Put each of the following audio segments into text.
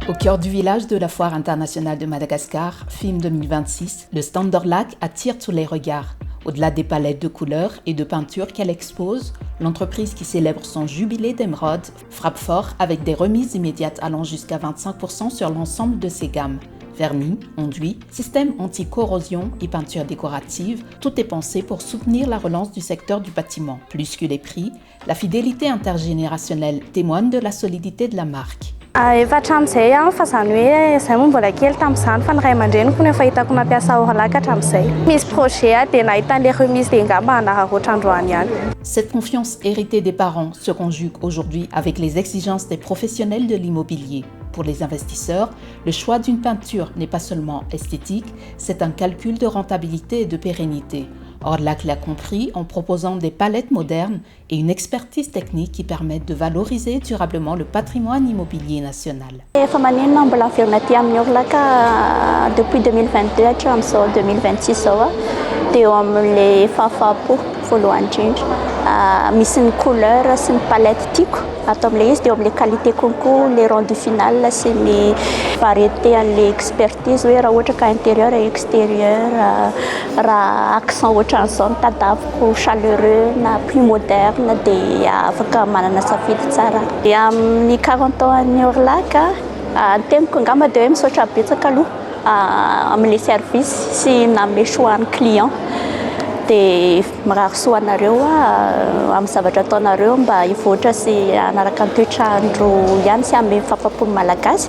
Au cœur du village de la Foire internationale de Madagascar, FIM 2026, le stand d'Orlac attire tous les regards. Au-delà des palettes de couleurs et de peintures qu'elle expose, l'entreprise qui célèbre son jubilé d'émeraude frappe fort avec des remises immédiates allant jusqu'à 25% sur l'ensemble de ses gammes. Vernis, enduit, système anti-corrosion et peinture décorative, tout est pensé pour soutenir la relance du secteur du bâtiment. Plus que les prix, la fidélité intergénérationnelle témoigne de la solidité de la marque. Efa hatramin'izay fa zany hoe zay moa mbola kely tamin'izany fa ny ray aman-dreniko no efa hitako nampiasa Orlac hatramin'izay. Misy projet dia nahita an'ilay remise dia ngamba naharoatra androany ihany. Cette confiance héritée des parents se conjugue aujourd'hui avec les exigences des professionnels de l'immobilier. Pour les investisseurs, le choix d'une peinture n'est pas seulement esthétique, c'est un calcul de rentabilité et de pérennité. Orlac l'a compris en proposant des palettes modernes et une expertise technique qui permettent de valoriser durablement le patrimoine immobilier national. Efa maninona mbola averina aty amin'ny Orlac depuis 2022 hatramin'izao 2026 zao dia eo amin'ilay fahafaham-po voalohany indrindra. Misy ny couleur sy ny palette tiako atao amin'ilay izy dia eo amin'ilay qualité concours, les rendu final sy ny variété an'ilay expertise hoe raha ohatra ka intérieur et extérieur raha accent ohatran'izao ny tadaviko chaleureux na plus moderne dia afaka manana safidy tsara. Dia amin'ny 40 ans an'ny Orlac ny teniko angamba dia hoe misaotra betsaka aloha amin'ilay service sy nanome choix ny client. Dia mirary soa anareo amin'ny zavatra ataonareo mba hivoatra sy hanaraka ny toetrandro ihany sy hanome fahafa-po ny malagasy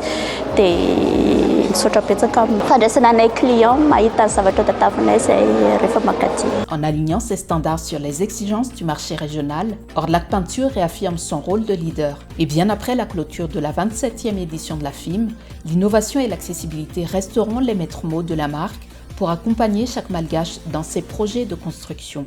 dia misaotra betsaka amin'ny fandraisana anay client mahita ny zavatra tadiavinay izay rehefa makaty. En alignant ses standards sur les exigences du marché régional, Orlac Peinture réaffirme son rôle de leader. Et bien après la clôture de la 27e édition de la FIM, l'innovation et l'accessibilité resteront les maîtres mots de la marque pour accompagner chaque malgache dans ses projets de construction.